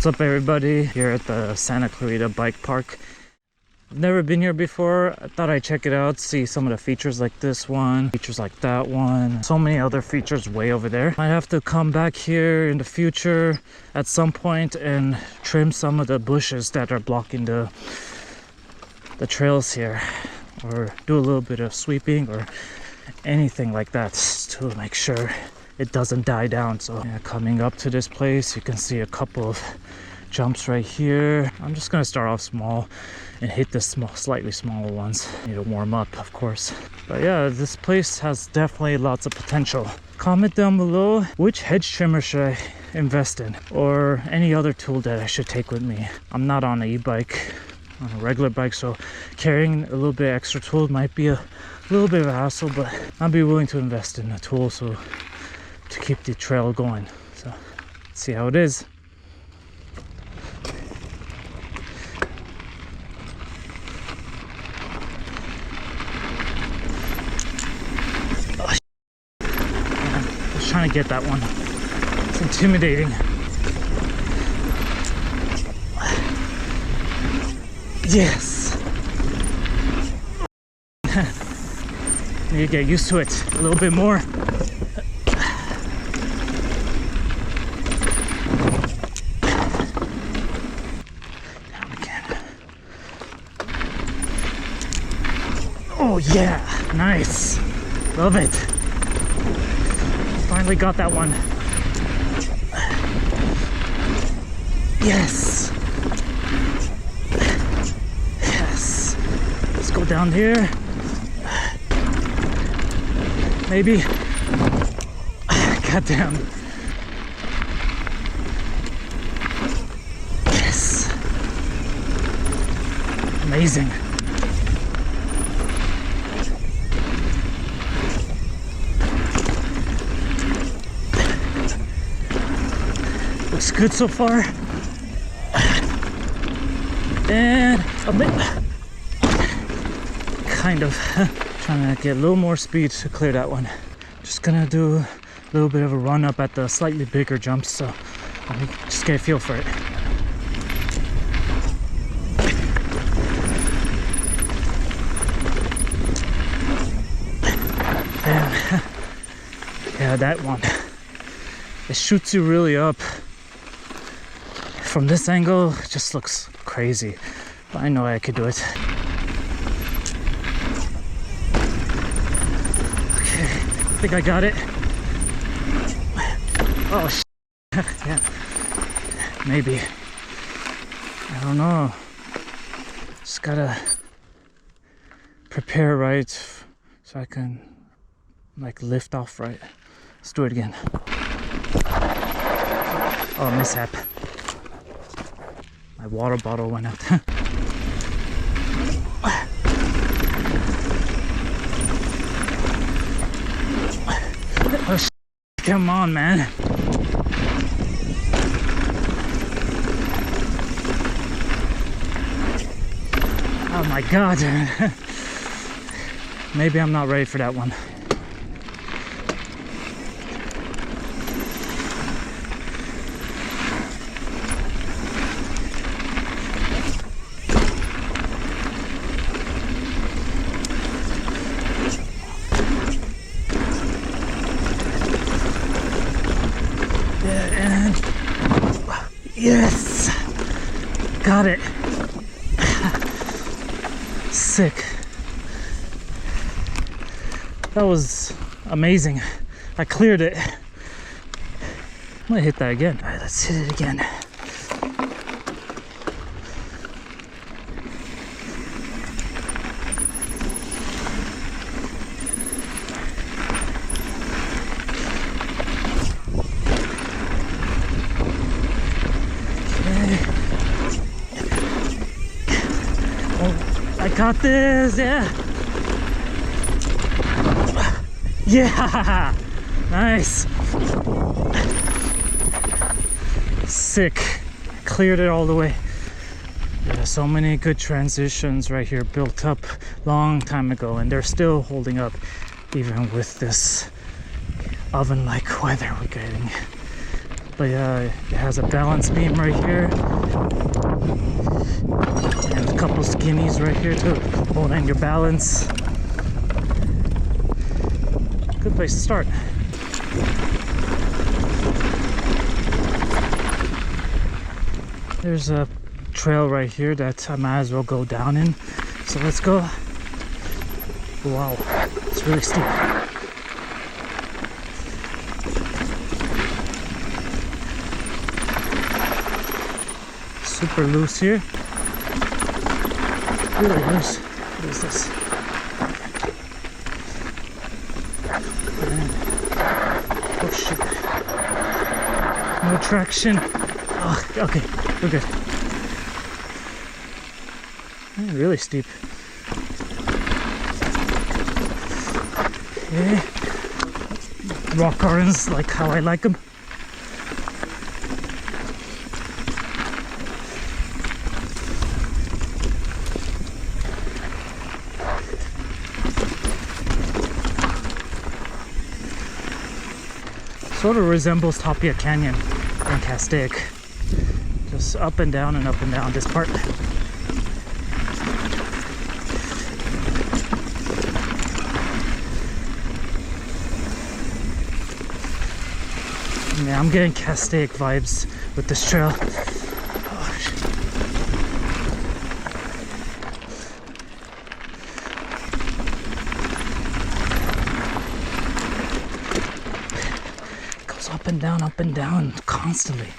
What's up everybody, here at the Santa Clarita Bike Park. I've never been here before. I thought I'd check it out, see some of the features like this one, features like that one, so many other features way over there. Might have to come back here in the future at some point and trim some of the bushes that are blocking the trails here, or do a little bit of sweeping or anything like that to make sure it doesn't die down. So yeah, coming up to this place, you can see a couple of jumps right here. I'm just gonna start off small and hit the slightly smaller ones. Need to warm up, of course. But yeah, this place has definitely lots of potential. Comment down below which hedge trimmer should I invest in, or any other tool that I should take with me. I'm not on an e-bike, on a regular bike, so carrying a little bit extra tools might be a little bit of a hassle, but I'd be willing to invest in a tool so to keep the trail going. So let's see how it is. Oh, I was trying to get that one. It's intimidating. Yes. Need to get used to it a little bit more. Oh yeah, nice. Love it. Finally got that one. Yes. Yes. Let's go down here. Maybe. Goddamn. Yes. Amazing. Looks good so far. And a bit. Kind of. Trying to get a little more speed to clear that one. Just gonna do a little bit of a run up at the slightly bigger jumps, so let me just get a feel for it. Yeah, that one. It shoots you really up. From this angle, it just looks crazy. But I know I could do it. I think I got it. Oh shit. Yeah, maybe. I don't know. Just gotta prepare right so I can like lift off right. Let's do it again. Oh, mishap. My water bottle went out. Oh, come on, man. Oh my god. Maybe I'm not ready for that one. Yes! Got it! Sick. That was amazing. I cleared it. I'm gonna hit that again. Alright, let's hit it again. I got this, yeah. Yeah, nice. Sick. Cleared it all the way. Yeah, so many good transitions right here built up long time ago, and they're still holding up even with this oven-like weather we're getting. But yeah, it has a balance beam right here. And a couple skinnies right here to hold on your balance. Good place to start. There's a trail right here that I might as well go down in. So let's go. Wow, it's really steep. Super loose here. Really loose. What is this? Oh shit. No traction. Oh, okay, we're good. Man, really steep. Okay. Rock gardens like how I like them. Sort of resembles Tapia Canyon in Castaic. Just up and down this part. Yeah, I'm getting Castaic vibes with this trail. Oh, shit. It goes up and down constantly.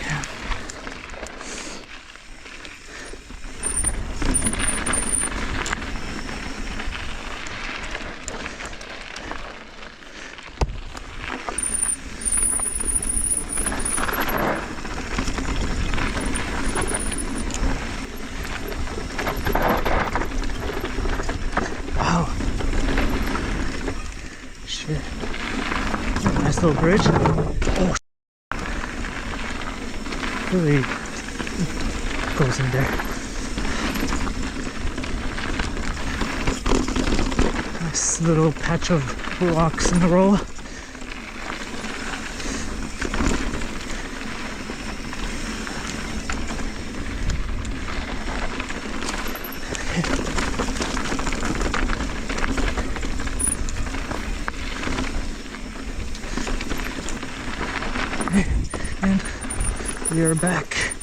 Yeah. Shit. Nice little bridge. Oh, really goes in there. Nice little patch of rocks in a row. And we are back.